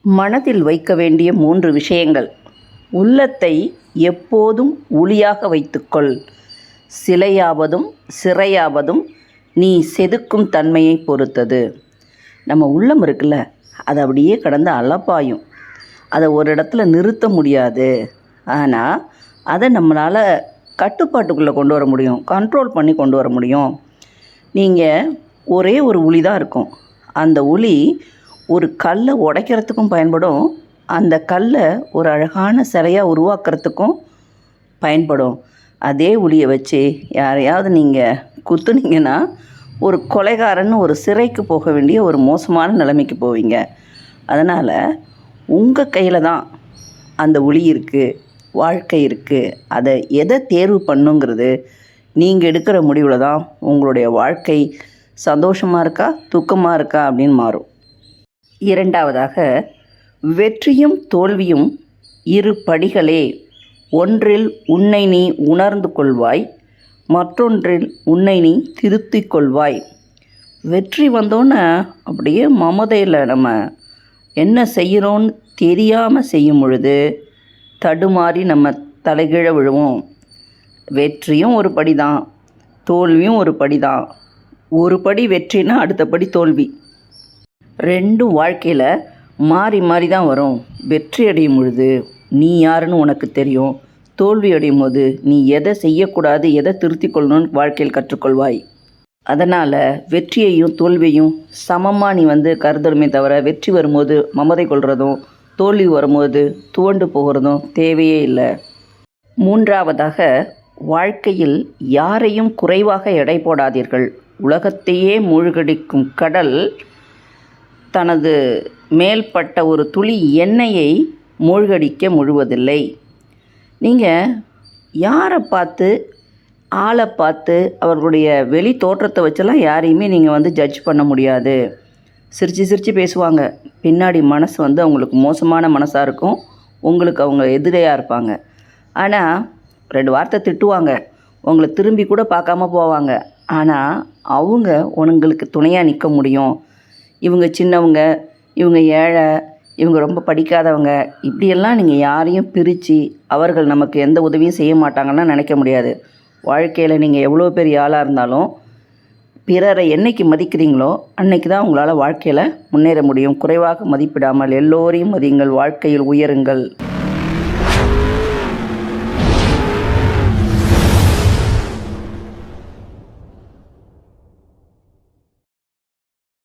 மனதில் வைக்க வேண்டிய 3 விஷயங்கள். உள்ளத்தை எப்போதும் ஒளியாக வைத்துக்கொள். சிலையாவதும் சிறையாவதும் நீ செதுக்கும் தன்மையை பொறுத்தது. நம்ம உள்ளம் இருக்குல்ல, அது அப்படியே கடந்து அலப்பாயும். அதை ஒரு இடத்துல நிறுத்த முடியாது. ஆனால் அதை நம்மளால் கட்டுப்பாட்டுக்குள்ளே கொண்டு வர முடியும், கண்ட்ரோல் பண்ணி கொண்டு வர முடியும். நீங்கள் ஒரே ஒரு உளி தான் இருக்கும். அந்த உளி ஒரு கல்லை உடைக்கிறதுக்கும் பயன்படும், அந்த கல்லை ஒரு அழகான சிலையாக உருவாக்குறதுக்கும் பயன்படும். அதே உளியை வச்சு யாரையாவது நீங்கள் குத்துனீங்கன்னா ஒரு கொலைகாரன்னு ஒரு சிறைக்கு போக வேண்டிய ஒரு மோசமான நிலைமைக்கு போவீங்க. அதனால் உங்கள் கையில் தான் அந்த உளி இருக்குது, வாழ்க்கை இருக்குது. அதை எதை தேர்வு பண்ணுங்கிறது நீங்கள் எடுக்கிற முடிவில் தான் உங்களுடைய வாழ்க்கை சந்தோஷமாக இருக்கா துக்கமாக இருக்கா அப்படின்னு மாறும். இரண்டாவதாக, வெற்றியும் தோல்வியும் 2 படிகளே. ஒன்றில் உன்னை நீ உணர்ந்து கொள்வாய், மற்றொன்றில் உன்னை நீ திருத்திக் கொள்வாய். வெற்றி வந்தோன்னே அப்படியே மமதையில் நம்ம என்ன செய்கிறோன்னு தெரியாமல் செய்யும் பொழுது தடுமாறி நம்ம தலைகீழ விழுவோம். வெற்றியும் ஒரு படி தான், தோல்வியும் ஒரு படி தான். ஒரு படி வெற்றினா அடுத்த படி தோல்வி. ரெண்டும் வாழ்க்கையில் மாறி மாறி தான் வரும். வெற்றி அடையும் பொழுது நீ யாருன்னு உனக்கு தெரியும். தோல்வி அடையும் போது நீ எதை செய்யக்கூடாது, எதை திருத்தி கொள்ளணும்னு வாழ்க்கையில் கற்றுக்கொள்வாய். அதனால் வெற்றியையும் தோல்வியையும் சமமாக நீ கருதலுமே தவிர, வெற்றி வரும்போது மமதை கொள்வதும் தோல்வி வரும்போது துவண்டு போகிறதும் தேவையே இல்லை. மூன்றாவதாக, வாழ்க்கையில் யாரையும் குறைவாக எடை போடாதீர்கள். உலகத்தையே மூழ்கடிக்கும் கடல் தனது மேல்பட்ட ஒரு துளி எண்ணெயை மூழ்கடிக்க முழுவதில்லை. நீங்கள் யாரை பார்த்து, ஆளை பார்த்து, அவர்களுடைய வெளி தோற்றத்தை வச்செல்லாம் யாரையுமே நீங்கள் ஜட்ஜ் பண்ண முடியாது. சிரித்து பேசுவாங்க, பின்னாடி மனசு அவங்களுக்கு மோசமான மனசாக இருக்கும். உங்களுக்கு அவங்க எதிரியாக இருப்பாங்க. ஆனால் 2 வார்த்தை திட்டுவாங்க, உங்களை திரும்பி கூட பார்க்காம போவாங்க. ஆனால் அவங்க உங்களுக்கு துணையாக நிற்க முடியும். இவங்க சின்னவங்க, இவங்க ஏழை, இவங்க ரொம்ப படிக்காதவங்க, இப்படியெல்லாம் நீங்கள் யாரையும் பிரித்து அவர்கள் நமக்கு எந்த உதவியும் செய்ய மாட்டாங்கன்னா நினைக்க முடியாது. வாழ்க்கையில் நீங்கள் எவ்வளோ பெரிய ஆளாக இருந்தாலும் பிறரை என்னைக்கு மதிக்கிறீங்களோ அன்னைக்கு தான் உங்களால் வாழ்க்கையில் முன்னேற முடியும். குறைவாக மதிப்பிடாமல் எல்லோரையும் மதியுங்கள், வாழ்க்கையில் உயருங்கள்.